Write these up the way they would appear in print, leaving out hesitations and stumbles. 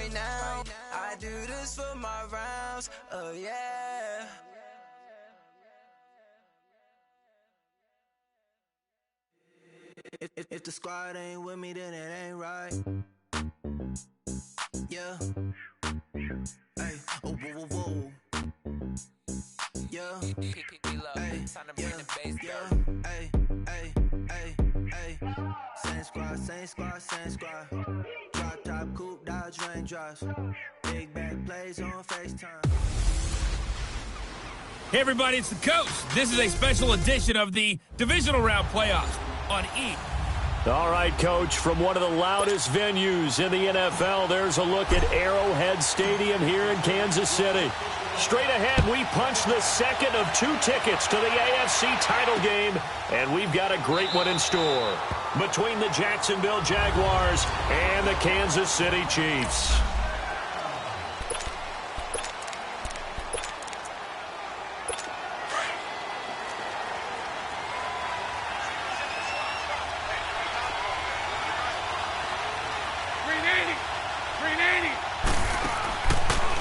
right now. I do this for my rounds, oh yeah. If the squad ain't with me, then it ain't right. Yeah. Hey, oh, whoa, whoa, whoa. Yeah. Hey, yeah. Hey, hey, hey, hey. Same squad, same squad, same squad. Drop top, coupe, dodge, raindrops. Big back plays on FaceTime. Hey everybody, it's the coach. This is a special edition of the divisional round playoffs on E! All right, Coach, from one of the loudest venues in the NFL, there's a look at Arrowhead Stadium here in Kansas City. Straight ahead, we punch the second of 2 tickets to the AFC title game, and we've got a great one in store between the Jacksonville Jaguars and the Kansas City Chiefs.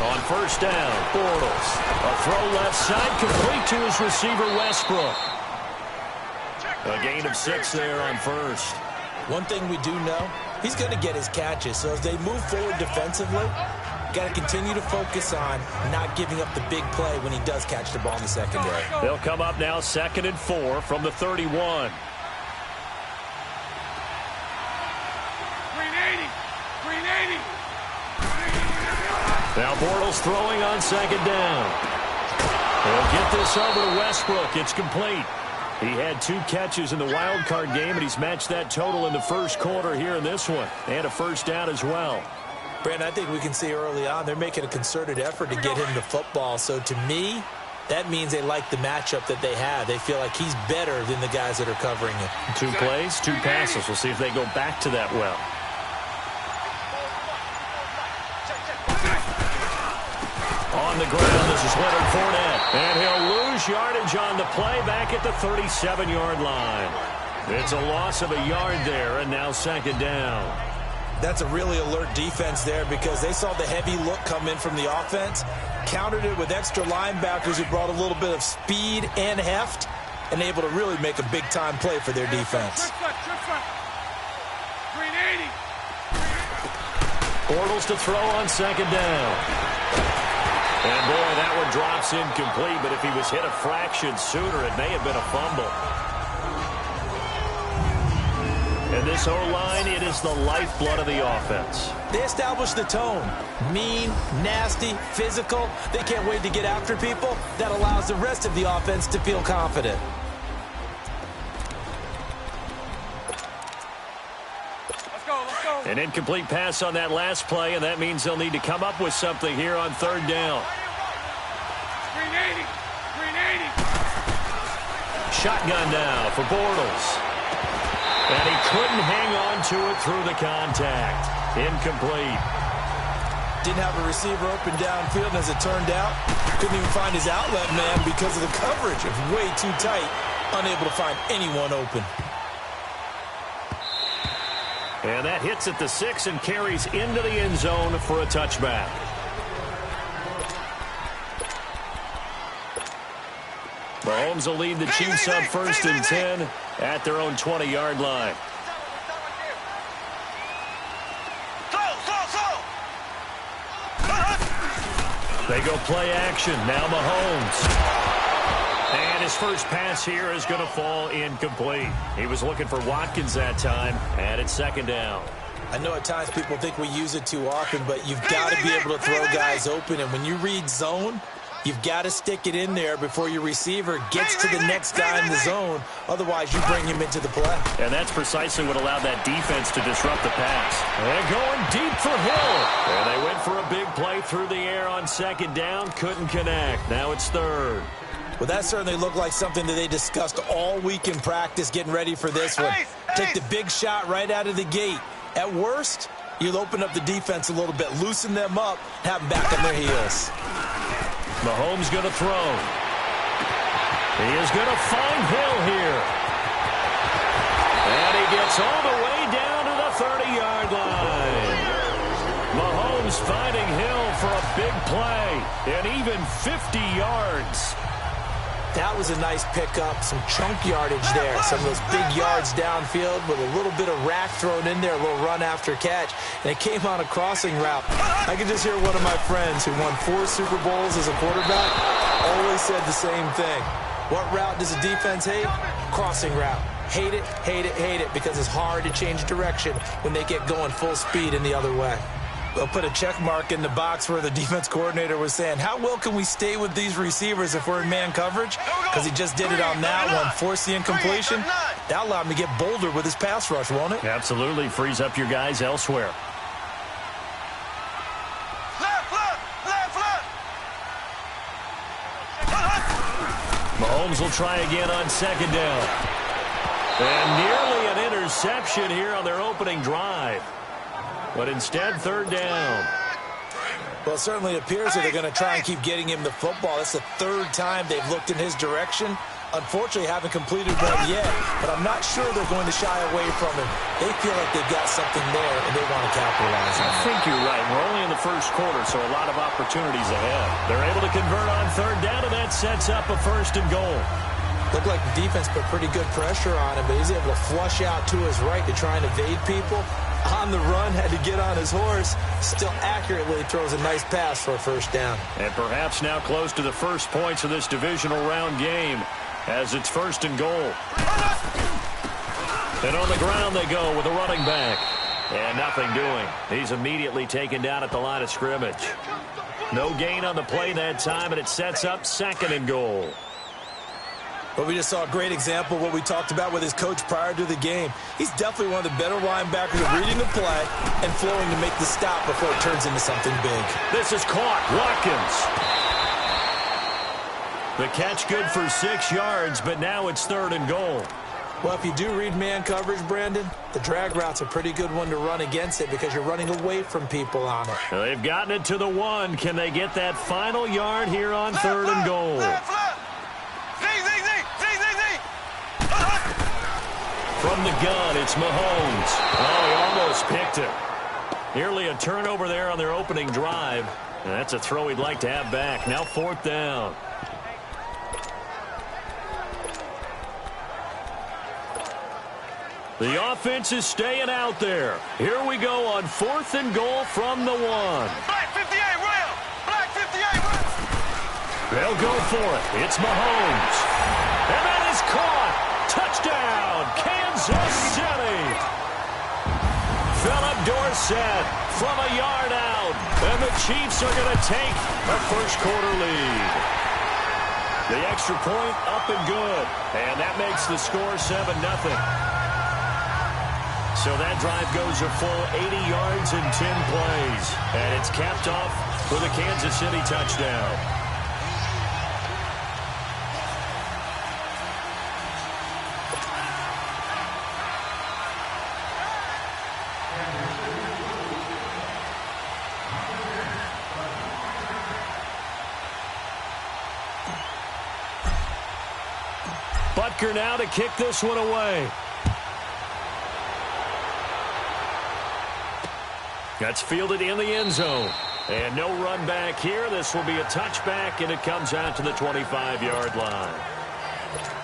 On first down, Bortles. A throw left side, complete to his receiver, Westbrook. A gain of 6 there on first. One thing we do know, he's going to get his catches. So as they move forward defensively, got to continue to focus on not giving up the big play when he does catch the ball in the secondary. They'll come up now 2nd and 4 from the 31. 380. Now Bortles throwing on 2nd down. They'll get this over to Westbrook. It's complete. He had 2 catches in the wild card game, and he's matched that total in the first quarter here in this one. And a first down as well. Brandon, I think we can see early on they're making a concerted effort to get him the football. So to me, that means they like the matchup that they have. They feel like he's better than the guys that are covering him. 2 plays, 2 passes. We'll see if they go back to that well. On the ground, this is Leonard Fournette. And he'll lose yardage on the play back at the 37-yard line. It's a loss of a yard there, and now 2nd down. That's a really alert defense there because they saw the heavy look come in from the offense, countered it with extra linebackers who brought a little bit of speed and heft, and able to really make a big-time play for their defense. 380. Bortles to throw on 2nd down. And boy, that one drops incomplete, but if he was hit a fraction sooner, it may have been a fumble. And this O-line, it is the lifeblood of the offense. They establish the tone. Mean, nasty, physical. They can't wait to get after people. That allows the rest of the offense to feel confident. An incomplete pass on that last play, and that means they'll need to come up with something here on 3rd down. 380. Shotgun now for Bortles. And he couldn't hang on to it through the contact. Incomplete. Didn't have a receiver open downfield, and as it turned out, couldn't even find his outlet man because of the coverage. It was way too tight, unable to find anyone open. And that hits at the 6 and carries into the end zone for a touchback. Mahomes will lead the Chiefs up 1st and 10 at their own 20-yard line. They go play action. Now Mahomes. And his first pass here is going to fall incomplete. He was looking for Watkins that time, and it's 2nd down. I know at times people think we use it too often, but you've got to be able to throw guys open. And when you read zone, you've got to stick it in there before your receiver gets to the next guy in the zone. Otherwise, you bring him into the play. And that's precisely what allowed that defense to disrupt the pass. And going deep for Hill. And they went for a big play through the air on 2nd down. Couldn't connect. Now it's 3rd. Well, that certainly looked like something that they discussed all week in practice getting ready for this one. Take the big shot right out of the gate. At worst, you'll open up the defense a little bit, loosen them up, have them back on their heels. Mahomes going to throw. He is going to find Hill here. And he gets all the way down to the 30-yard line. Mahomes finding Hill for a big play, and even 50 yards. That was a nice pickup, some chunk yardage there. Some of those big yards downfield with a little bit of rack thrown in there, a little run after catch. And it came on a crossing route. I can just hear one of my friends who won 4 Super Bowls as a quarterback always said the same thing. What route does a defense hate? Crossing route. Hate it, hate it, hate it, because it's hard to change direction when they get going full speed in the other way. They'll put a check mark in the box where the defense coordinator was saying, how well can we stay with these receivers if we're in man coverage? Because he just did it on that one, forced the incompletion. That allowed him to get bolder with his pass rush, won't it? Absolutely. Frees up your guys elsewhere. Mahomes will try again on second down. And nearly an interception here on their opening drive. But instead, third down. Well, it certainly appears that they're going to try and keep getting him the football. That's the 3rd time they've looked in his direction. Unfortunately, haven't completed one yet, but I'm not sure they're going to shy away from him. They feel like they've got something there, and they want to capitalize on it. I think you're right. We're only in the first quarter, so a lot of opportunities ahead. They're able to convert on third down, and that sets up a 1st and goal. Looked like the defense put pretty good pressure on him, but he's able to flush out to his right to try and evade people. On the run, had to get on his horse. Still accurately throws a nice pass for a 1st down. And perhaps now close to the first points of this divisional round game as it's 1st and goal. And on the ground they go with a running back. And nothing doing. He's immediately taken down at the line of scrimmage. No gain on the play that time, and it sets up 2nd and goal. But we just saw a great example of what we talked about with his coach prior to the game. He's definitely one of the better linebackers at reading the play and flowing to make the stop before it turns into something big. This is caught. Watkins. The catch good for 6 yards, but now it's 3rd and goal. Well, if you do read man coverage, Brandon, the drag route's a pretty good one to run against it because you're running away from people on it. They've gotten it to the 1. Can they get that final yard here on 3rd and goal? From the gun, it's Mahomes. Oh, he almost picked it. Nearly a turnover there on their opening drive. And that's a throw he'd like to have back. Now 4th down. The offense is staying out there. Here we go on 4th and goal from the 1. Black 58, Rail! Black 58, Rail! They'll go for it. It's Mahomes. And that is caught. Touchdown, Kansas City. Philip Dorsett from a yard out. And the Chiefs are going to take a first quarter lead. The extra point up and good. And that makes the score 7-0. So that drive goes a full 80 yards in 10 plays. And it's capped off with a Kansas City touchdown. Butker now to kick this one away. That's fielded in the end zone. And no run back here. This will be a touchback, and it comes out to the 25-yard line.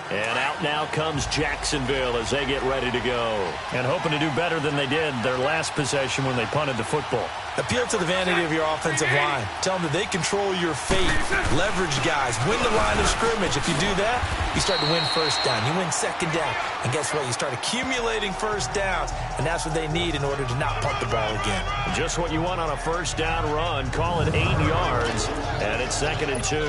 And out now comes Jacksonville as they get ready to go. And hoping to do better than they did their last possession when they punted the football. Appeal to the vanity of your offensive line. Tell them that they control your fate. Leverage guys. Win the line of scrimmage. If you do that, you start to win 1st down. You win 2nd down. And guess what? You start accumulating 1st downs. And that's what they need in order to not punt the ball again. Just what you want on a 1st down run. Call it 8 yards. And it's 2nd and 2.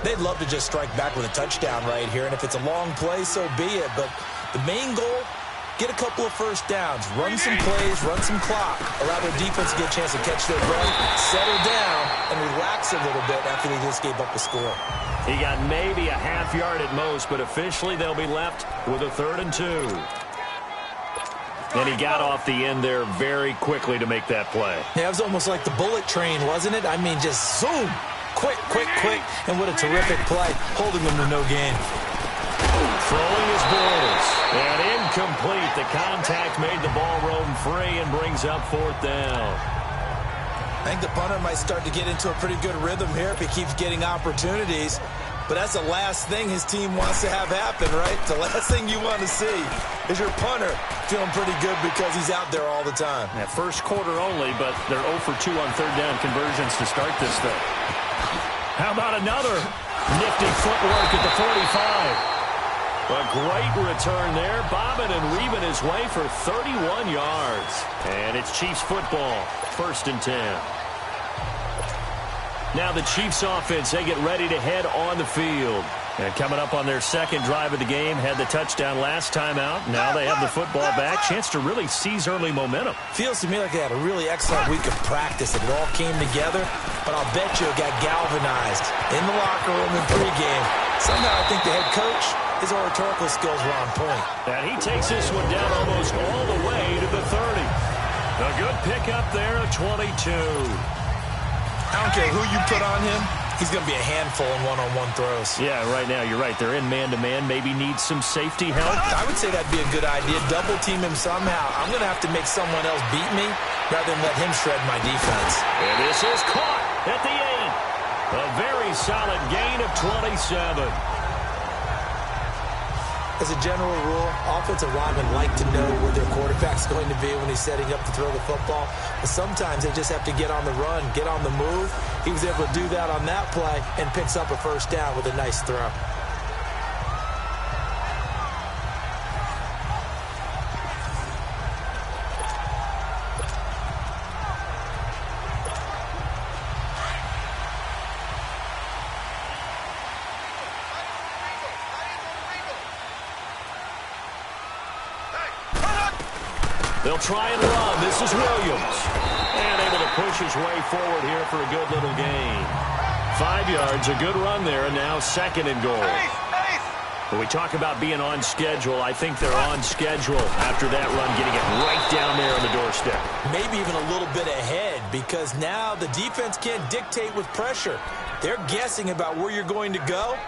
They'd love to just strike back with a touchdown right here. And if it's a long play, so be it. But the main goal, get a couple of 1st downs. Run some plays, run some clock. Allow their defense to get a chance to catch their breath, settle down, and relax a little bit after they just gave up a score. He got maybe a half yard at most, but officially they'll be left with a 3rd and 2. And he got off the end there very quickly to make that play. Yeah, it was almost like the bullet train, wasn't it? I mean, just zoom. Quick, quick, quick. And what a terrific play, holding them to no gain. Throwing his balls. And incomplete. The contact made the ball roam free and brings up 4th down. I think the punter might start to get into a pretty good rhythm here if he keeps getting opportunities. But that's the last thing his team wants to have happen, right? The last thing you want to see is your punter feeling pretty good because he's out there all the time. Yeah, first quarter only, but they're 0 for 2 on third down conversions to start this thing. How about another nifty footwork at the 45? A great return there, bobbing and weaving his way for 31 yards. And it's Chiefs football, 1st and 10. Now the Chiefs offense, they get ready to head on the field. And coming up on their second drive of the game, had the touchdown last time out. Now they have the football back. Chance to really seize early momentum. Feels to me like they had a really excellent week of practice. It all came together, but I'll bet you it got galvanized in the locker room in pregame. Somehow I think the head coach, his oratorical skills were on point. And he takes this one down almost all the way to the 30. A good pickup there at 22. I don't care who you put on him. He's going to be a handful in one-on-one throws. Yeah, right now, you're right. They're in man-to-man. Maybe need some safety help. I would say that'd be a good idea. Double team him somehow. I'm going to have to make someone else beat me rather than let him shred my defense. And this is caught at the 8. A very solid gain of 27. As a general rule, offensive linemen like to know where their quarterback's going to be when he's setting up to throw the football. But sometimes they just have to get on the run, get on the move. He was able to do that on that play and picks up a first down with a nice throw. They'll try and run. This is Williams. And able to push his way forward here for a good little gain. 5 yards, a good run there, and now 2nd and goal. When we talk about being on schedule, I think they're on schedule after that run, getting it right down there on the doorstep. Maybe even a little bit ahead, because now the defense can't dictate with pressure. They're guessing about where you're going to go.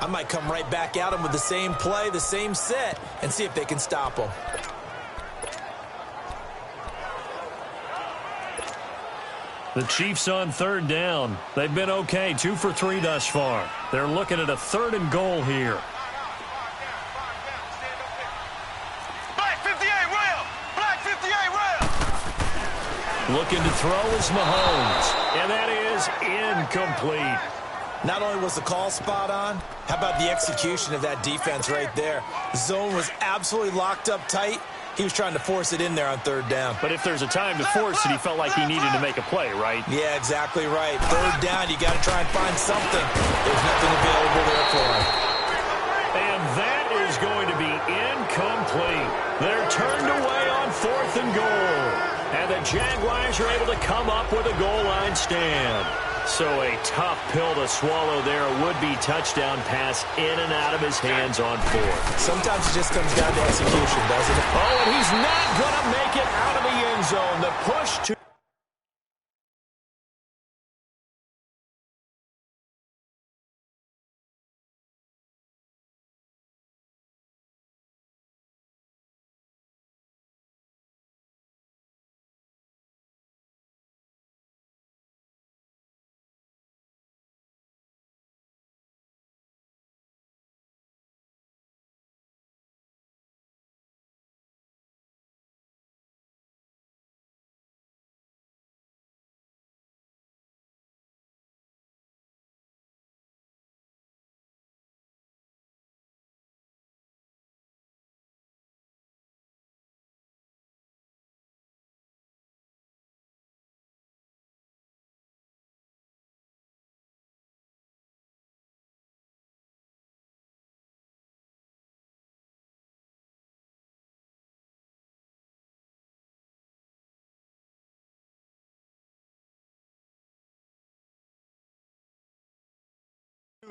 I might come right back at them with the same play, the same set, and see if they can stop them. The Chiefs on 3rd down. They've been okay, 2 for 3 thus far. They're looking at a 3rd and goal here. Black 58 rail! Black 58 rail! Looking to throw is Mahomes. And that is incomplete. Not only was the call spot on, how about the execution of that defense right there? The zone was absolutely locked up tight. He was trying to force it in there on 3rd down. But if there's a time to force it, he felt like he needed to make a play, right? Yeah, exactly right. 3rd down, you got to try and find something. There's nothing available there for him. And that is going to be incomplete. They're turned away on 4th and goal. And the Jaguars are able to come up with a goal line stand. So a tough pill to swallow there. A would-be touchdown pass in and out of his hands on 4th. Sometimes it just comes down to execution, doesn't it? Oh, and he's not going to make it out of the end zone. The push to...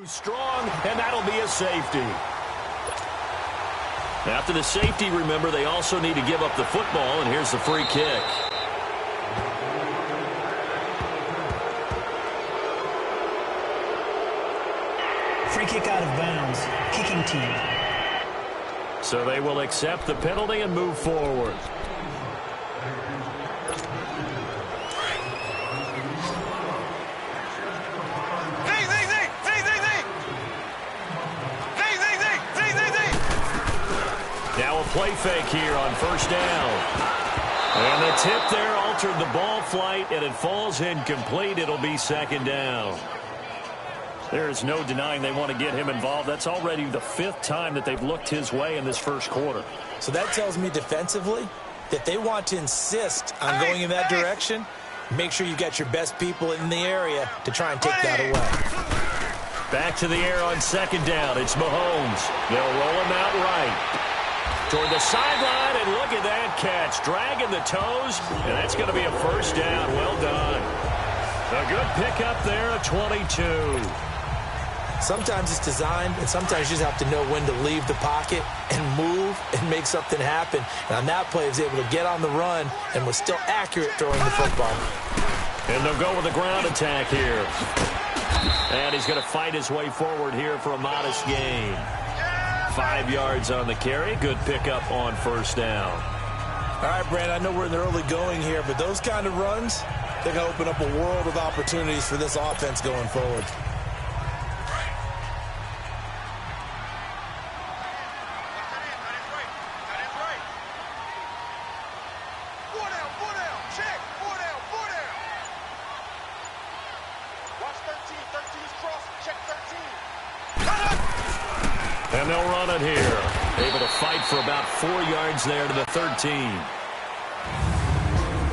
Strong, and that'll be a safety. After the safety, remember, they also need to give up the football, and here's the free kick. Free kick out of bounds. Kicking team. So they will accept the penalty and move forward. play fake here on first down. And the tip there altered the ball flight, and it falls incomplete. It'll be second down. There is no denying they want to get him involved. That's already the 5th time that they've looked his way in this first quarter. So that tells me defensively that they want to insist on going in that direction. Make sure you got your best people in the area to try and take that away. Back to the air on second down. It's Mahomes. They'll roll him out right. Toward the sideline, and look at that catch. Dragging the toes, and that's going to be a first down. Well done. A good pickup there at 22. Sometimes it's designed, and sometimes you just have to know when to leave the pocket and move and make something happen. And on that play, he was able to get on the run and was still accurate throwing the football. And they'll go with a ground attack here. And he's going to fight his way forward here for a modest gain. 5 yards on the carry. Good pickup on first down. All right, Brandon, I know we're in the early going here, but those kind of runs, they're going to open up a world of opportunities for this offense going forward. And they'll run it here. Able to fight for about 4 yards there to the 13.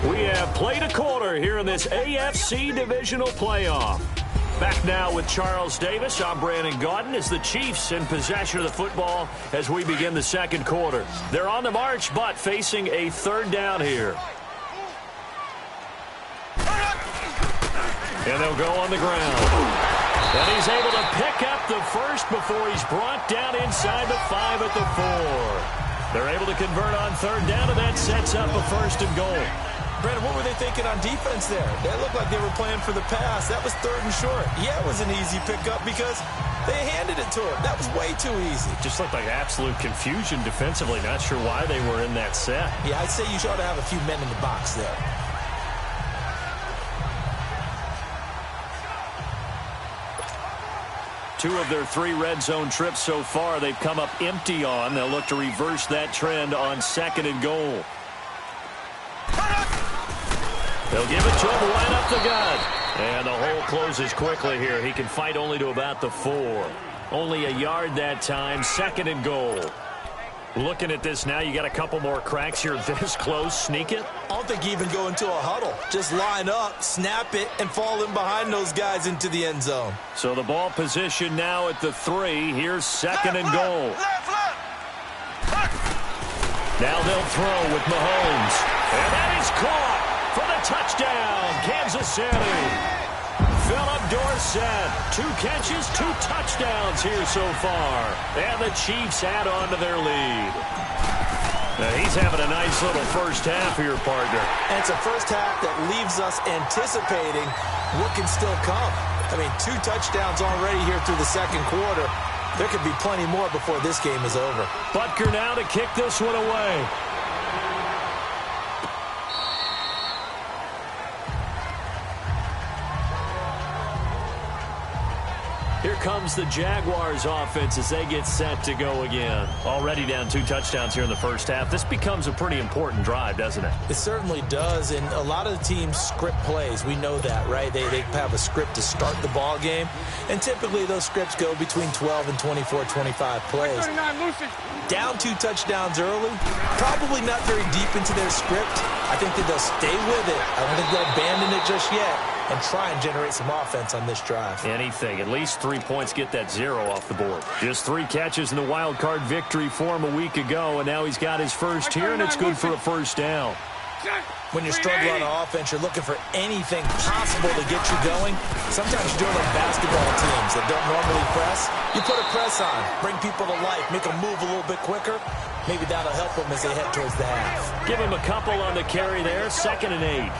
We have played a quarter here in this AFC divisional playoff. Back now with Charles Davis. I'm Brandon Gaudin as the Chiefs in possession of the football as we begin the second quarter. They're on the march, but facing a third down here. And they'll go on the ground. And he's able to pick up the first before he's brought down inside the 5 at the 4. They're able to convert on third down, and that sets up a first and goal. Brandon, what were they thinking on defense there? They looked like they were playing for the pass. That was third and short. Yeah, it was an easy pickup because they handed it to him. That was way too easy. Just looked like absolute confusion defensively. Not sure why they were in that set. Yeah, I'd say you ought to have a few men in the box there. Two of their 3 red zone trips so far they've come up empty on. They'll look to reverse that trend on second and goal. They'll give it to him right up the gut. And the hole closes quickly here. He can fight only to about the 4. Only a yard that time. Second and goal. Looking at this now, you got a couple more cracks here this close. Sneak it? I don't think you even go into a huddle. Just line up, snap it, and fall in behind those guys into the end zone. So the ball position now at the 3. Here's second and goal. Now they'll throw with Mahomes. And that is caught for the touchdown, Kansas City. Philip Dorsett, 2 catches, 2 touchdowns here so far. And the Chiefs add on to their lead. Now he's having a nice little first half here, partner. And it's a first half that leaves us anticipating what can still come. I mean, 2 touchdowns already here through the second quarter. There could be plenty more before this game is over. Butker now to kick this one away. Here comes the Jaguars offense as they get set to go again. Already down 2 touchdowns here in the first half. This becomes a pretty important drive, doesn't it? It certainly does, and a lot of the teams script plays. We know that, right? They have a script to start the ball game, and typically those scripts go between 12 and 24, 25 plays. Down 2 touchdowns early, probably not very deep into their script. I think that they'll stay with it. I don't think they'll abandon it just yet and try and generate some offense on this drive. Anything. At least 3 points, get that 0 off the board. Just 3 catches in the wild card victory for him a week ago, and now he's got his first here, and it's good for a first down. When you're struggling on offense, you're looking for anything possible to get you going. Sometimes you're doing like basketball teams that don't normally press. You put a press on, bring people to life, make them move a little bit quicker. Maybe that'll help them as they head towards the half. Give him a couple on the carry there. Second and 8.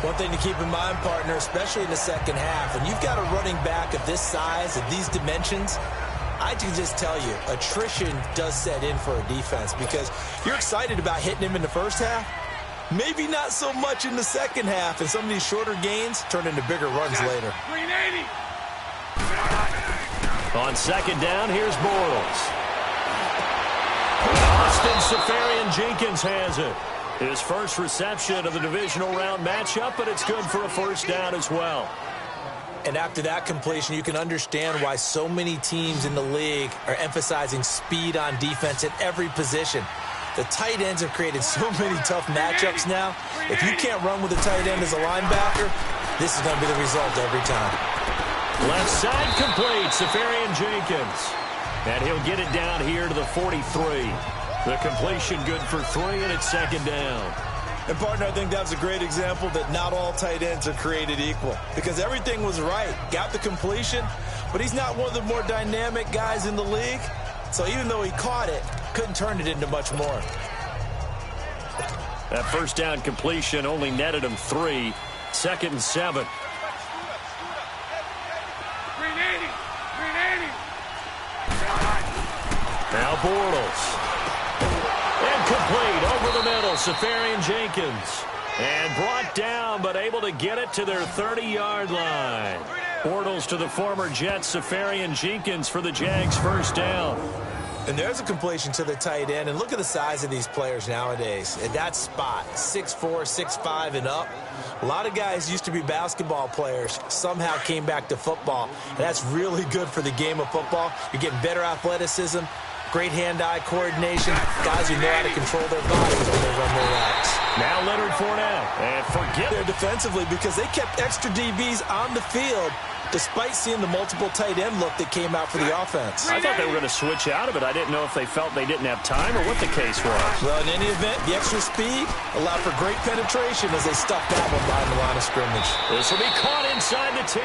One thing to keep in mind, partner, especially in the second half, when you've got a running back of this size, of these dimensions, I can just tell you, attrition does set in for a defense because you're excited about hitting him in the first half. Maybe not so much in the second half, and some of these shorter gains turn into bigger runs later. On second down, here's Bortles. Austin Seferian-Jenkins has it. His first reception of the divisional round matchup, but it's good for a first down as well. And after that completion, you can understand why so many teams in the league are emphasizing speed on defense at every position. The tight ends have created so many tough matchups now. If you can't run with a tight end as a linebacker, this is going to be the result every time. Left side complete, Seferian-Jenkins. And he'll get it down here to the 43. The completion good for 3, and it's second down. And, partner, I think that's a great example that not all tight ends are created equal. Because everything was right. Got the completion, but he's not one of the more dynamic guys in the league. So even though he caught it, couldn't turn it into much more. That first down completion only netted him 3. Second and 7. Now Bortles. Incomplete over the middle, Seferian-Jenkins. And brought down, but able to get it to their 30-yard line. Bortles to the former Jets, Seferian-Jenkins for the Jags' first down. And there's a completion to the tight end. And look at the size of these players nowadays. At that spot, 6'4", 6'5", and up. A lot of guys used to be basketball players, somehow came back to football. And that's really good for the game of football. You're getting better athleticism, great hand-eye coordination, guys who know how to control their bodies when they run their routes. Now Leonard Fournette. And forget there defensively because they kept extra DBs on the field despite seeing the multiple tight end look that came out for the offense. I thought they were going to switch out of it. I didn't know if they felt they didn't have time or what the case was. Well, in any event, the extra speed allowed for great penetration as they stuck that one behind the line of scrimmage. This will be caught inside the 10.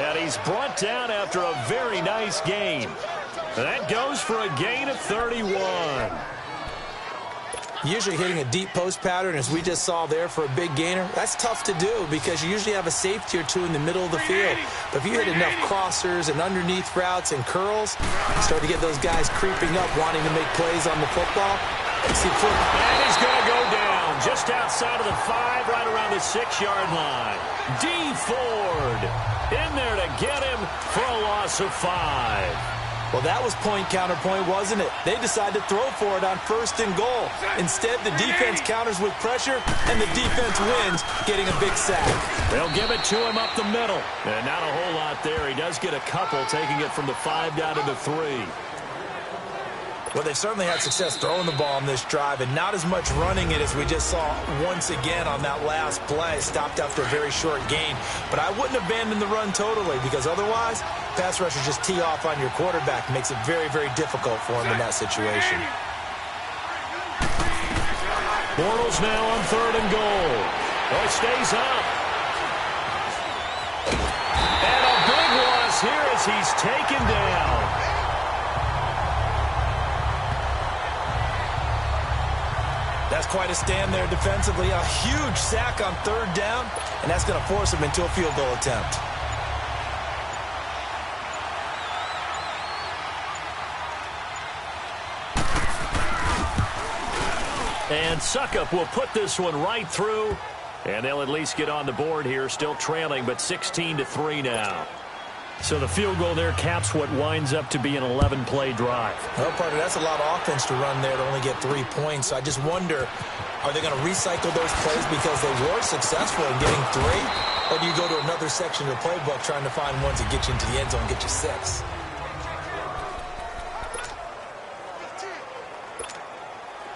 And he's brought down after a very nice gain. That goes for a gain of 31. Usually hitting a deep post pattern, as we just saw there, for a big gainer, that's tough to do because you usually have a safety or two in the middle of the field. But if you hit enough crossers and underneath routes and curls, you start to get those guys creeping up, wanting to make plays on the football. And he's going to go down just outside of the 5, right around the 6-yard line. D. Ford in there to get him for a loss of 5. Well, that was point counterpoint, wasn't it? They decided to throw for it on 1st and goal. Instead, the defense counters with pressure, and the defense wins, getting a big sack. They'll give it to him up the middle. And not a whole lot there. He does get a couple, taking it from the 5 down to the 3. Well, they've certainly had success throwing the ball on this drive, and not as much running it as we just saw once again on that last play. Stopped after a very short gain. But I wouldn't abandon the run totally, because otherwise, pass rushers just tee off on your quarterback. Makes it very, very difficult for him in that situation. Bortles now on 3rd and goal. Oh, it stays up. And a big loss here as he's taken down. That's quite a stand there defensively. A huge sack on 3rd down, and that's going to force him into a field goal attempt. And Suckup will put this one right through, and they'll at least get on the board here, still trailing, but 16-3 now. So the field goal there caps what winds up to be an 11-play drive. Well, partner, that's a lot of offense to run there to only get 3 points. So I just wonder, are they going to recycle those plays because they were successful in getting 3? Or do you go to another section of the playbook trying to find ones that get you into the end zone and get you 6?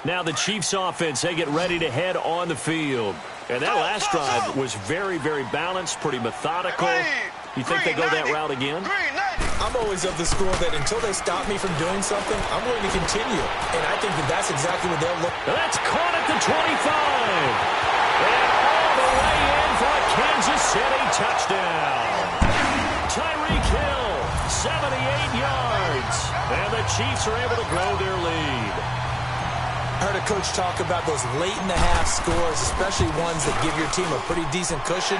Now the Chiefs offense, they get ready to head on the field. And that last drive was very, very balanced, pretty methodical. You think they go that route again? I'm always of the school that until they stop me from doing something, I'm going to continue. And I think that that's exactly what they'll look. That's caught at the 25. And all the way in for a Kansas City touchdown. Tyreek Hill, 78 yards. And the Chiefs are able to grow their lead. I heard a coach talk about those late-in-the-half scores, especially ones that give your team a pretty decent cushion.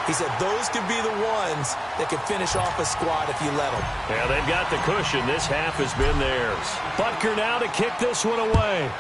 He said those could be the ones that could finish off a squad if you let them. Yeah, they've got the cushion. This half has been theirs. Butker now to kick this one away.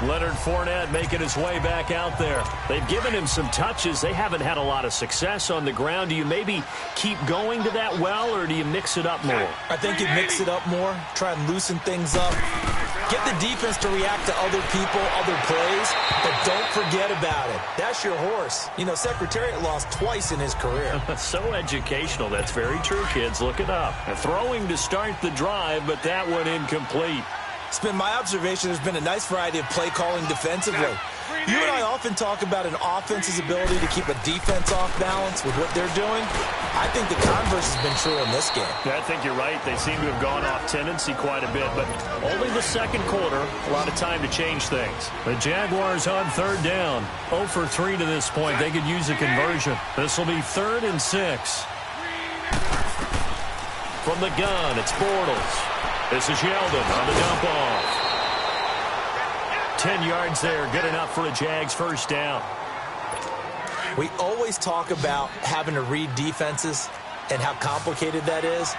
Leonard Fournette making his way back out there. They've given him some touches. They haven't had a lot of success on the ground. Do you maybe keep going to that well, or do you mix it up more? I think you mix it up more, try and loosen things up. Get the defense to react to other people, other plays, but don't forget about it. That's your horse. You know, Secretariat lost twice in his career. So educational. That's very true, kids. Look it up. And throwing to start the drive, but that one incomplete. It's been my observation there's been a nice variety of play calling defensively. You and I often talk about an offense's ability to keep a defense off balance with what they're doing. I think the converse has been true in this game. I think you're right. They seem to have gone off tendency quite a bit, but only the second quarter, a lot of time to change things. The Jaguars on third down. 0 for 3 to this point. They could use a conversion. This will be 3rd and 6. From the gun, it's Bortles. This is Yeldon on the dump off. 10 yards there, good enough for a Jags first down. We always talk about having to read defenses and how complicated that is.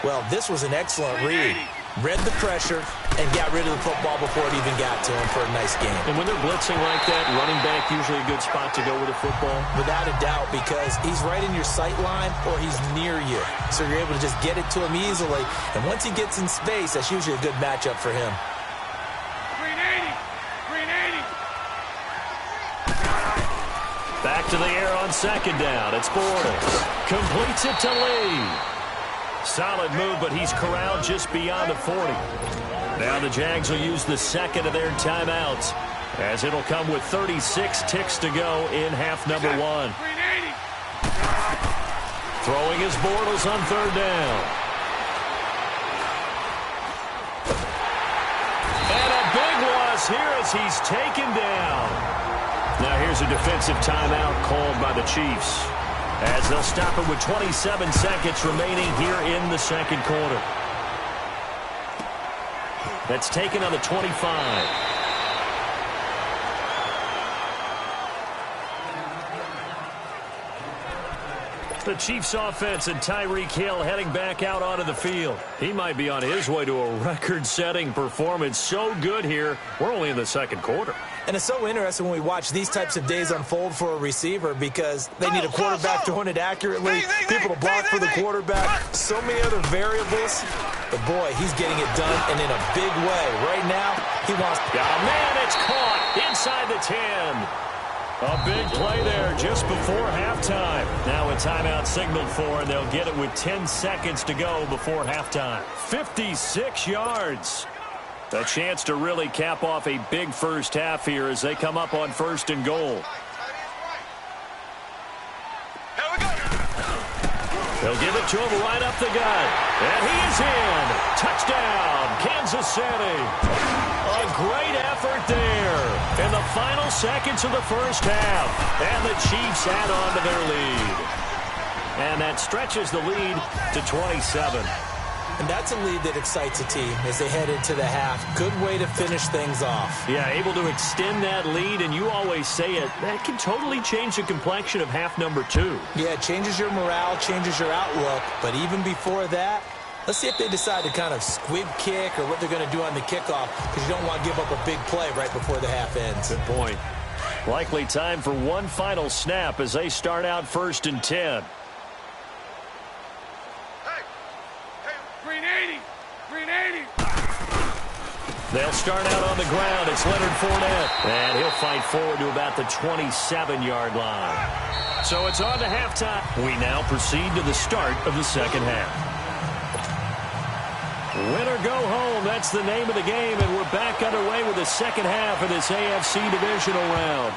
Well, this was an excellent read. Read the pressure and got rid of the football before it even got to him for a nice game. And when they're blitzing like that, running back usually a good spot to go with a football? Without a doubt, because he's right in your sight line or he's near you. So you're able to just get it to him easily. And once he gets in space, that's usually a good matchup for him. Back to the air on second down. It's Bortles. Completes it to Lee. Solid move, but he's corralled just beyond the 40. Now the Jags will use the second of their timeouts, as it'll come with 36 ticks to go in half number 1. Throwing his Bortles on third down. And a big loss here as he's taken down. Now here's a defensive timeout called by the Chiefs, as they'll stop it with 27 seconds remaining here in the second quarter. That's taken on the 25. The Chiefs offense and Tyreek Hill heading back out onto the field. He might be on his way to a record-setting performance. So good here. We're only in the second quarter. And it's so interesting when we watch these types of days unfold for a receiver, because they need a quarterback throwing it accurately, people to block for the quarterback, so many other variables. But, boy, he's getting it done, and in a big way. Right now, he wants... Oh, man, it's caught inside the 10. A big play there just before halftime. Now a timeout signaled for, and they'll get it with 10 seconds to go before halftime. 56 yards. A chance to really cap off a big first half here as they come up on 1st and goal. They'll give it to him right up the gut. And he is in. Touchdown, Kansas City. A great effort there in the final seconds of the first half. And the Chiefs add on to their lead. And that stretches the lead to 27. And that's a lead that excites a team as they head into the half. Good way to finish things off. Yeah, able to extend that lead, and you always say it, that can totally change the complexion of half number 2. Yeah, it changes your morale, changes your outlook. But even before that, let's see if they decide to kind of squib kick or what they're going to do on the kickoff, because you don't want to give up a big play right before the half ends. Good point. Likely time for one final snap as they start out 1st and 10. They'll start out on the ground. It's Leonard Fournette. And he'll fight forward to about the 27-yard line. So it's on to halftime. We now proceed to the start of the second half. Win or go home, that's the name of the game. And we're back underway with the second half of this AFC divisional round.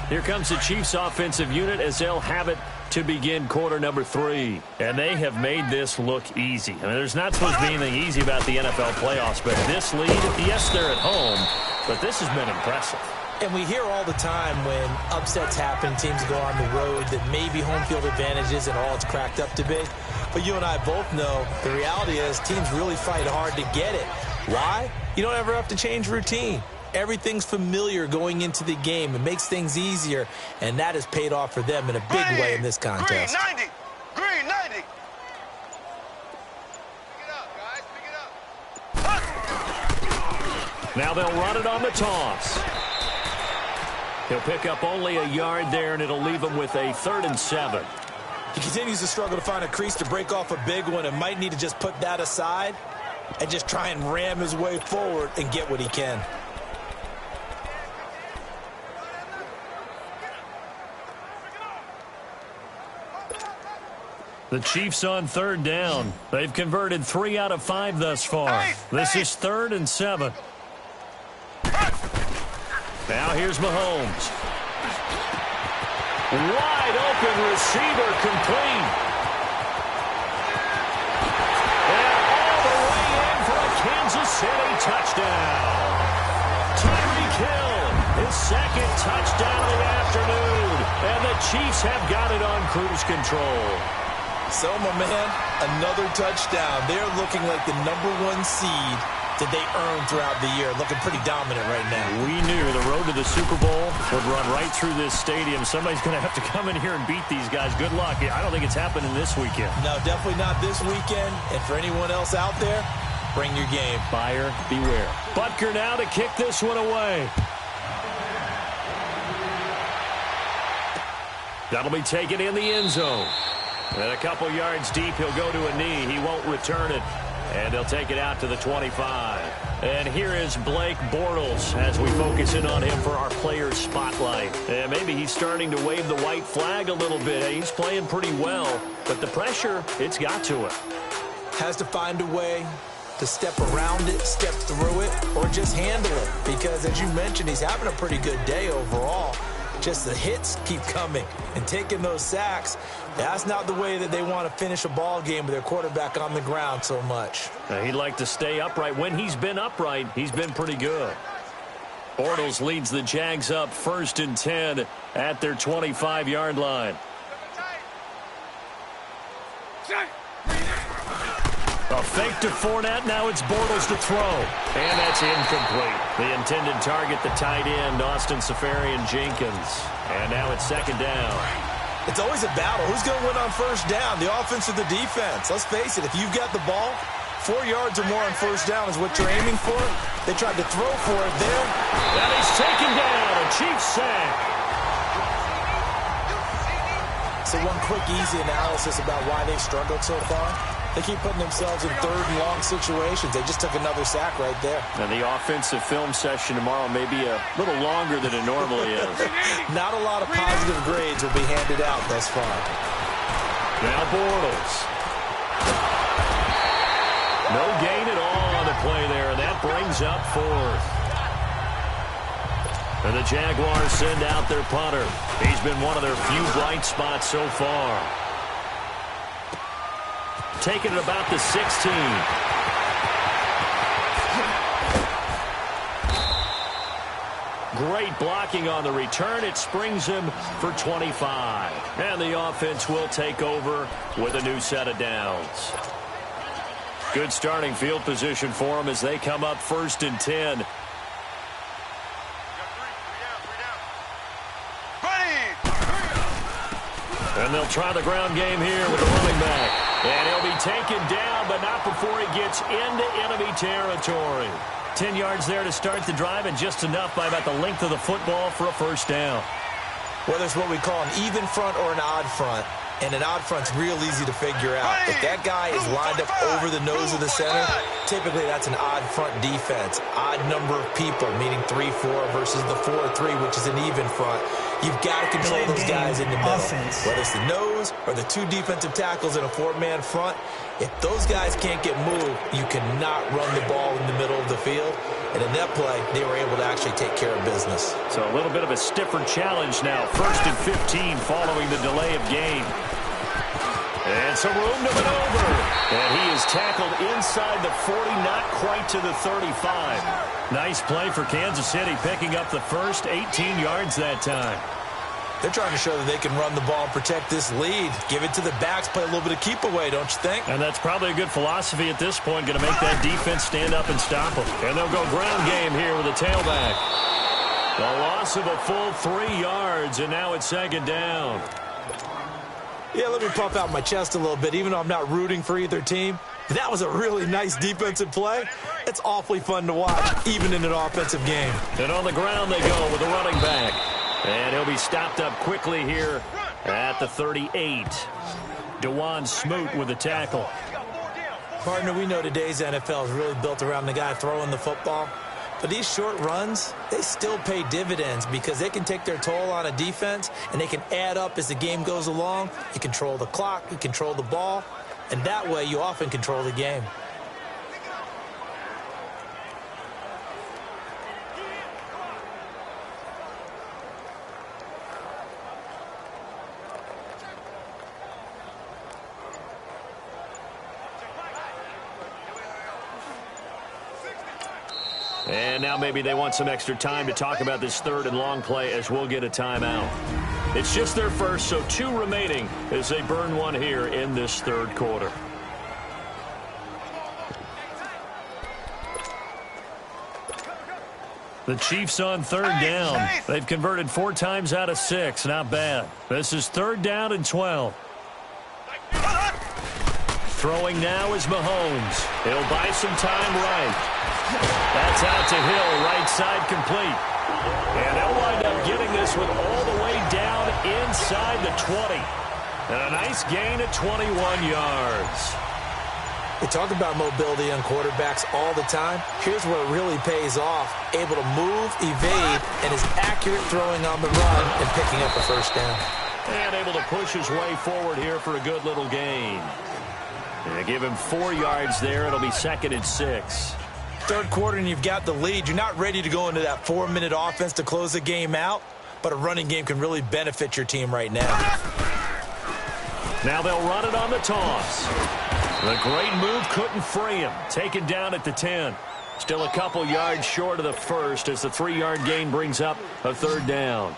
Here comes the Chiefs offensive unit as they'll have it to begin quarter number 3. And they have made this look easy. I mean, there's not supposed to be anything easy about the NFL playoffs, but this lead, yes, they're at home, but this has been impressive. And we hear all the time when upsets happen, teams go on the road, that maybe home field advantage isn't all it's cracked up to be. But you and I both know the reality is teams really fight hard to get it. Why? You don't ever have to change routine. Everything's familiar going into the game. It makes things easier, and that has paid off for them in a big way in this contest. Green 90. Green 90. Now they'll run it on the toss. He'll pick up only a yard there, and it'll leave him with a 3rd and 7. He continues to struggle to find a crease to break off a big one and might need to just put that aside and just try and ram his way forward and get what he can. The Chiefs on 3rd down. They've converted 3 out of 5 thus far. This is 3rd and 7. Now here's Mahomes. Wide open receiver complete. And all the way in for a Kansas City touchdown. Tyreek Hill, his 2nd touchdown of the afternoon. And the Chiefs have got it on cruise control. So, my man, another touchdown. They're looking like the #1 seed that they earned throughout the year. Looking pretty dominant right now. We knew the road to the Super Bowl would run right through this stadium. Somebody's going to have to come in here and beat these guys. Good luck. I don't think it's happening this weekend. No, definitely not this weekend. And for anyone else out there, bring your game. Buyer beware. Butker now to kick this one away. That'll be taken in the end zone. And a couple yards deep, he'll go to a knee. He won't return it. And they'll take it out to the 25. And here is Blake Bortles as we focus in on him for our player spotlight. And maybe he's starting to wave the white flag a little bit. He's playing pretty well, but the pressure, it's got to him. Has to find a way to step around it, step through it, or just handle it. Because as you mentioned, he's having a pretty good day overall. Just the hits keep coming and taking those sacks. That's not the way that they want to finish a ball game with their quarterback on the ground so much. He'd like to stay upright. When he's been upright, he's been pretty good. Bortles leads the Jags up 1st and 10 at their 25-yard line. A fake to Fournette. Now it's Bortles to throw. And that's incomplete. The intended target, the tight end, Austin Seferian-Jenkins. And now it's 2nd down. It's always a battle. Who's going to win on 1st down, the offense or the defense? Let's face it, if you've got the ball, 4 yards or more on 1st down is what you're aiming for. They tried to throw for it there. And he's taken down. A Chiefs sack. So one quick, easy analysis about why they struggled so far. They keep putting themselves in 3rd and long situations. They just took another sack right there. And the offensive film session tomorrow may be a little longer than it normally is. Not a lot of positive grades will be handed out thus far. Now Bortles. No gain at all on the play there, and that brings up 4th. And the Jaguars send out their punter. He's been one of their few bright spots so far. Taking it about the 16. Great blocking on the return. It springs him for 25. And the offense will take over with a new set of downs. Good starting field position for them as they come up 1st and 10. And they'll try the ground game here with the running back. And he'll be taken down, but not before he gets into enemy territory. 10 yards there to start the drive, and just enough by about the length of the football for a 1st down. Whether it's what we call an even front or an odd front, and an odd front's real easy to figure out. If that guy is lined up over the nose of the center, typically that's an odd front defense. Odd number of people, meaning 3-4 versus the 4-3, which is an even front. You've got to control those guys in the middle. Whether it's the nose or the 2 defensive tackles in a 4-man front, if those guys can't get moved, you cannot run the ball in the middle of the field. And in that play, they were able to actually take care of business. So a little bit of a stiffer challenge now. 1st and 15 following the delay of game. And some room to maneuver. And he is tackled inside the 40, not quite to the 35. Nice play for Kansas City, picking up the first 18 yards that time. They're trying to show that they can run the ball and protect this lead. Give it to the backs, play a little bit of keep away, don't you think? And that's probably a good philosophy at this point, going to make that defense stand up and stop them. And they'll go ground game here with a tailback. A loss of a full 3 yards, and now it's 2nd down. Yeah, let me puff out my chest a little bit. Even though I'm not rooting for either team, That was a really nice defensive play. It's awfully fun to watch, even in an offensive game. And on the ground they go with the running back. And he'll be stopped up quickly here at the 38. DeJuan Smoot with the tackle. Partner, we know today's NFL is really built around the guy throwing the football. But these short runs, they still pay dividends because they can take their toll on a defense and they can add up as the game goes along. You control the clock, you control the ball, and that way you often control the game. And now maybe they want some extra time to talk about this third and long play as we'll get a timeout. It's just their first, so 2 remaining as they burn one here in this third quarter. The Chiefs on third down. They've converted 4 times out of 6. Not bad. This is 3rd down and 12. Throwing now is Mahomes. He'll buy some time right. That's out to Hill, right side complete. And they'll wind up getting this one all the way down inside the 20. And a nice gain of 21 yards. They talk about mobility on quarterbacks all the time. Here's where it really pays off. Able to move, evade, and is accurate throwing on the run and picking up a first down. And able to push his way forward here for a good little gain. And give him 4 yards there. It'll be 2nd and 6. Third quarter and you've got the lead. You're not ready to go into that 4-minute offense to close the game out, but a running game can really benefit your team right now. Now they'll run it on the toss. The great move couldn't free him. Taken down at the 10. Still a couple yards short of the first as the 3-yard gain brings up a 3rd down.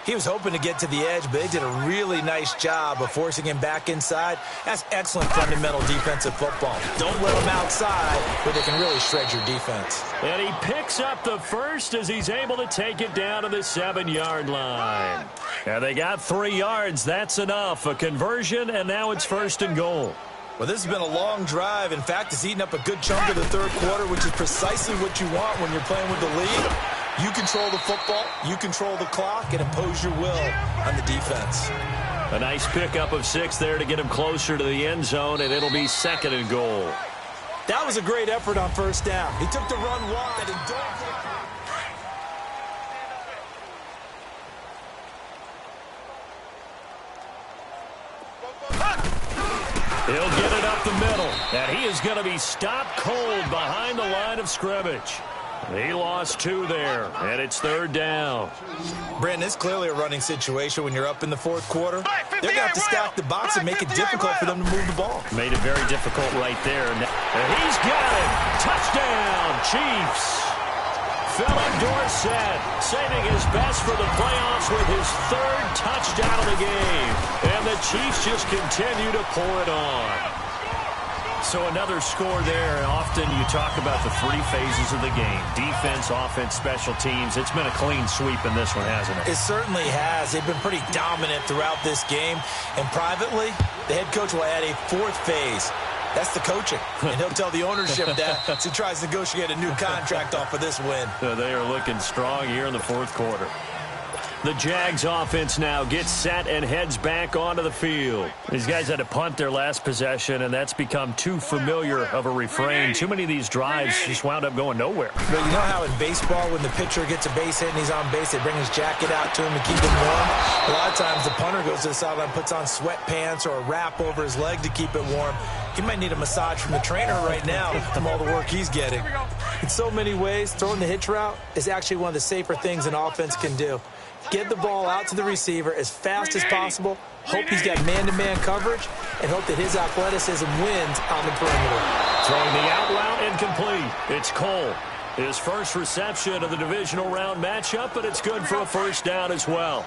He was hoping to get to the edge, but they did a really nice job of forcing him back inside. That's excellent fundamental defensive football. Don't let him outside where they can really shred your defense. And he picks up the first as he's able to take it down to the 7-yard line. And they got 3 yards. That's enough. A conversion, and now it's 1st and goal. Well, this has been a long drive. In fact, it's eaten up a good chunk of the third quarter, which is precisely what you want when you're playing with the lead. You control the football, you control the clock, and impose your will on the defense. A nice pickup of 6 there to get him closer to the end zone, and it'll be 2nd and goal. That was a great effort on first down. He took the run wide and He'll get it up the middle, and he is going to be stopped cold behind the line of scrimmage. He lost 2 there, and it's 3rd down. Brandon, it's clearly a running situation when you're up in the 4th quarter. They're going to have to stack the box and make it difficult for them to move the ball. Made it very difficult right there. And he's got it. Touchdown, Chiefs. Philip Dorsett saving his best for the playoffs with his 3rd touchdown of the game. And the Chiefs just continue to pour it on. So another score there. Often you talk about the 3 phases of the game. Defense, offense, special teams. It's been a clean sweep in this one, hasn't it? It certainly has. They've been pretty dominant throughout this game. And privately, the head coach will add a 4th phase. That's the coaching. And he'll tell the ownership that as he tries to negotiate a new contract off of this win. They are looking strong here in the 4th quarter. The Jags offense now gets set and heads back onto the field. These guys had to punt their last possession, and that's become too familiar of a refrain. Too many of these drives just wound up going nowhere. But you know how in baseball, when the pitcher gets a base hit and he's on base, they bring his jacket out to him to keep him warm? A lot of times the punter goes to the sideline, puts on sweatpants or a wrap over his leg to keep it warm. He might need a massage from the trainer right now from all the work he's getting. In so many ways, throwing the hitch route is actually one of the safer things an offense can do. Get the ball out to the receiver as fast as possible, hope he's got man-to-man coverage, and hope that his athleticism wins on the perimeter. Throwing the out route incomplete. It's Cole. His first reception of the divisional round matchup, but it's good for a 1st down as well.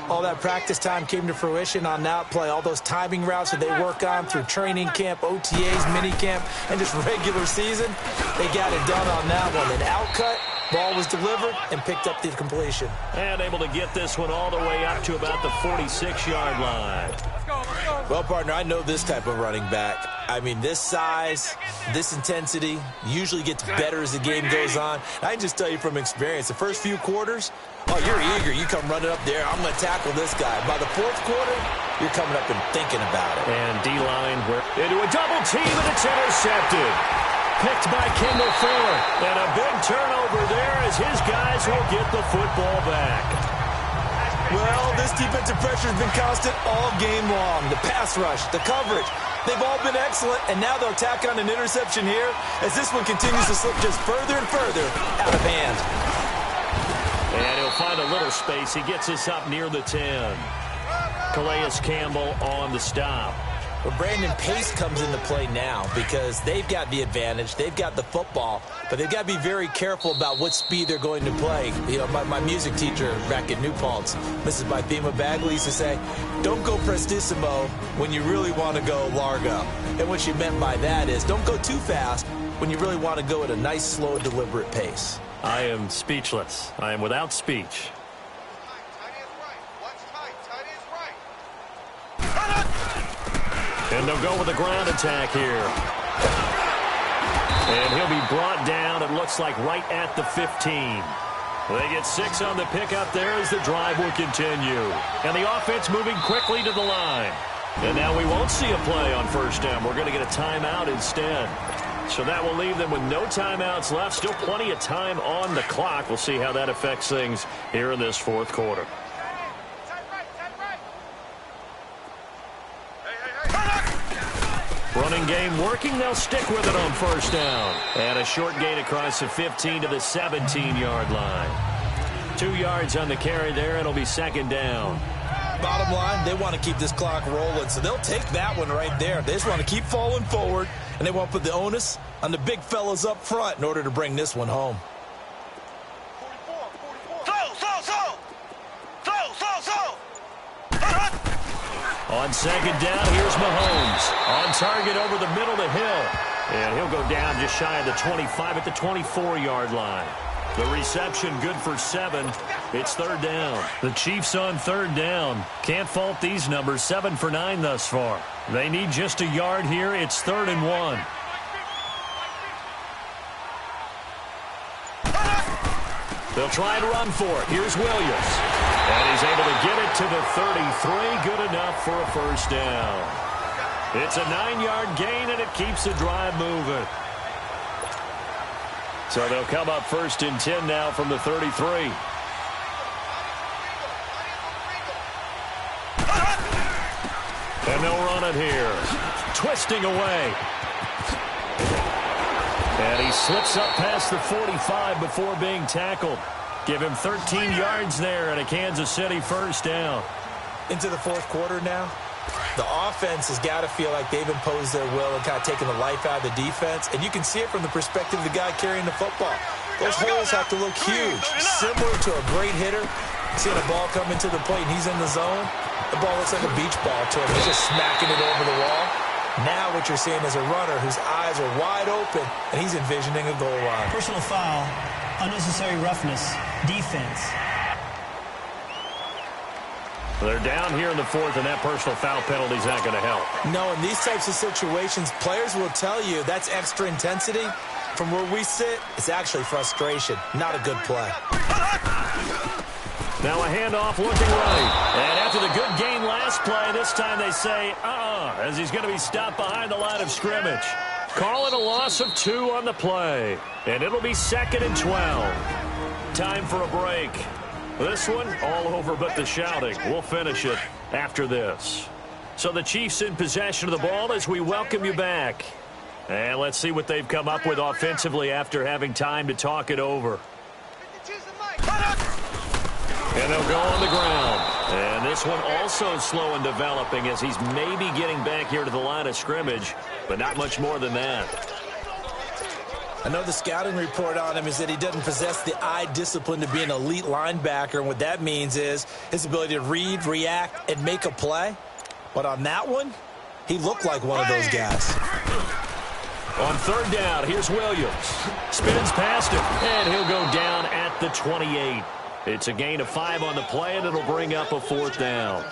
All that practice time came to fruition on that play. All those timing routes that they work on through training camp, OTAs, minicamp, and just regular season, they got it done on that one. An outcut, ball was delivered, and picked up the completion. And able to get this one all the way up to about the 46-yard line. Well, partner, I know this type of running back. I mean, this size, this intensity usually gets better as the game goes on. I can just tell you from experience, the first few quarters, oh, you're eager. You come running up there. I'm going to tackle this guy. By the fourth quarter, you're coming up and thinking about it. And D-line into a double team, and it's intercepted. Picked by Kendall Fuller. And a big turnover there as his guys will get the football back. Well, this defensive pressure has been constant all game long. The pass rush, the coverage, they've all been excellent, and now they'll tack on an interception here as this one continues to slip just further and further out of hand. And he'll find a little space. He gets us up near the 10. Calais Campbell on the stop. Well, Brandon, pace comes into play now because they've got the advantage. They've got the football, but they've got to be very careful about what speed they're going to play. You know, my music teacher back at New Paltz, Mrs. Bythema Bagley, used to say, don't go prestissimo when you really want to go largo. And what she meant by that is don't go too fast when you really want to go at a nice, slow, deliberate pace. I am speechless. I am without speech. And they'll go with a ground attack here. And he'll be brought down, it looks like, right at the 15. They get 6 on the pickup there as the drive will continue. And the offense moving quickly to the line. And now we won't see a play on first down. We're going to get a timeout instead. So that will leave them with no timeouts left. Still plenty of time on the clock. We'll see how that affects things here in this fourth quarter. Running game working. They'll stick with it on first down. And a short gain across the 15 to the 17-yard line. 2 yards on the carry there. It'll be second down. Bottom line, they want to keep this clock rolling, so they'll take that one right there. They just want to keep falling forward, and they want to put the onus on the big fellas up front in order to bring this one home. On second down, here's Mahomes. On target over the middle to Hill. And he'll go down just shy of the 25 at the 24-yard line. The reception good for 7. It's third down. The Chiefs on third down. Can't fault these numbers. 7 for 9 thus far. They need just a yard here. It's 3rd and 1. They'll try and run for it. Here's Williams. And he's able to get it to the 33. Good enough for a first down. It's a 9-yard gain, and it keeps the drive moving. So they'll come up 1st and 10 now from the 33. And they'll run it here. Twisting away. And he slips up past the 45 before being tackled. Give him 13 yards there and a Kansas City first down. Into the fourth quarter now. The offense has got to feel like they've imposed their will and kind of taken the life out of the defense. And you can see it from the perspective of the guy carrying the football. Those holes have to look huge. Similar to a great hitter. Seeing a ball come into the plate and he's in the zone. The ball looks like a beach ball to him. He's just smacking it over the wall. Now what you're seeing is a runner whose eyes are wide open, and he's envisioning a goal line. Personal foul, unnecessary roughness, defense. They're down here in the fourth, and that personal foul penalty is not going to help. No, in these types of situations, players will tell you that's extra intensity. From where we sit, it's actually frustration, not a good play. Now a handoff looking right. And after the good gain last play, this time they say, as he's going to be stopped behind the line of scrimmage. Call it a loss of 2 on the play. And it'll be 2nd and 12. Time for a break. This one, all over but the shouting. We'll finish it after this. So the Chiefs in possession of the ball as we welcome you back. And let's see what they've come up with offensively after having time to talk it over. And they'll go on the ground. And this one also slow in developing as he's maybe getting back here to the line of scrimmage, but not much more than that. I know the scouting report on him is that he doesn't possess the eye discipline to be an elite linebacker. And what that means is his ability to read, react, and make a play. But on that one, he looked like one of those guys. On third down, here's Williams. Spins past him, and he'll go down at the 28. It's a gain of 5 on the play, and it'll bring up a 4th down.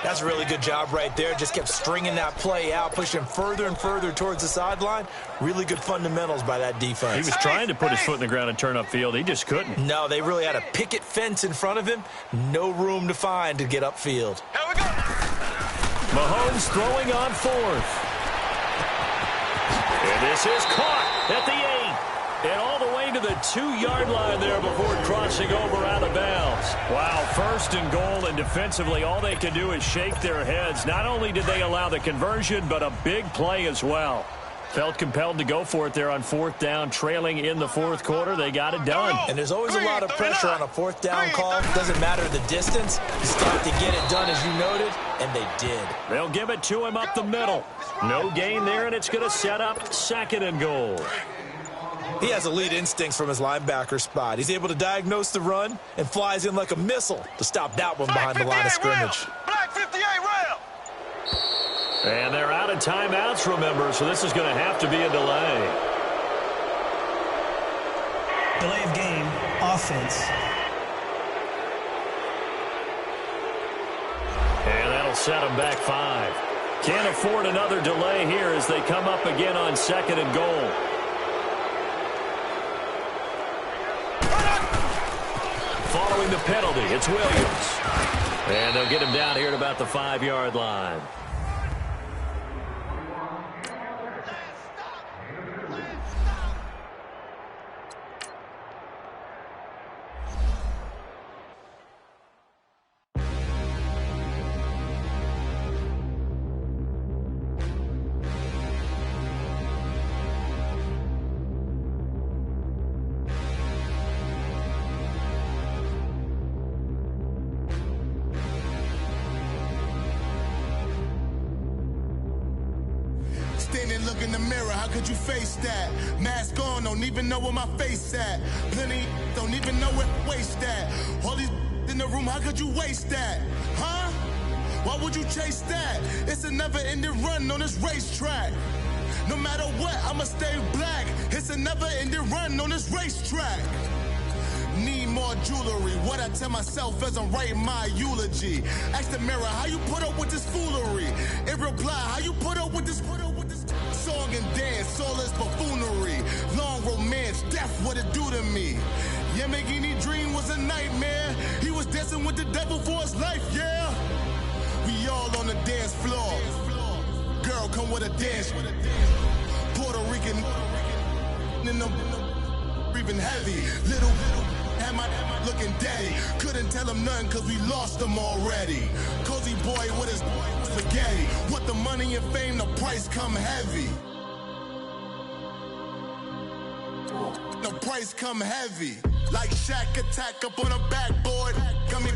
That's a really good job right there. Just kept stringing that play out, pushing further and further towards the sideline. Really good fundamentals by that defense. He was trying to put his foot in the ground and turn upfield. He just couldn't. No, they really had a picket fence in front of him. No room to find to get upfield. Here we go. Mahomes throwing on fourth. And this is caught at the 8. And all the way to the 2-yard line there before crossing over out of bounds. Wow, first and goal, and defensively all they can do is shake their heads. Not only did they allow the conversion, but a big play as well. Felt compelled to go for it there on fourth down, trailing in the fourth quarter. They got it done. And there's always a lot of pressure on a fourth down call. Doesn't matter the distance. You still have to get it done, as you noted, and they did. They'll give it to him up the middle. No gain there, and it's going to set up second and goal. He has elite instincts from his linebacker spot. He's able to diagnose the run and flies in like a missile to stop that one behind the line of scrimmage. Black 58 rail. And they're out of timeouts, remember, so this is going to have to be a delay. Delay of game, offense. And that'll set them back 5. Can't afford another delay here as they come up again on second and goal. Following the penalty, it's Williams. And they'll get him down here at about the 5-yard line. Look in the mirror, how could you face that? Mask on, don't even know where my face at. Plenty don't even know where waste at. All these in the room, how could you waste that? Huh? Why would you chase that? It's a never-ending run on this racetrack. No matter what, I'ma stay black. It's a never-ending run on this racetrack. Need more jewelry. What I tell myself as I'm writing my eulogy. Ask the mirror, how you put up with this foolery? In reply, how you put up with this song and dance, all this buffoonery. Long romance, death, what it do to me? Yamagini dream was a nightmare. He was dancing with the devil for his life, yeah. We all on the dance floor. Girl, come with a dance. Puerto Rican in them breathing heavy. Little am I looking daddy. Couldn't tell him nothing cause we lost him already. Cozy boy with his spaghetti. What the money and fame, the price come heavy. The price come heavy. Like Shaq attack up on a backboard. Gummy.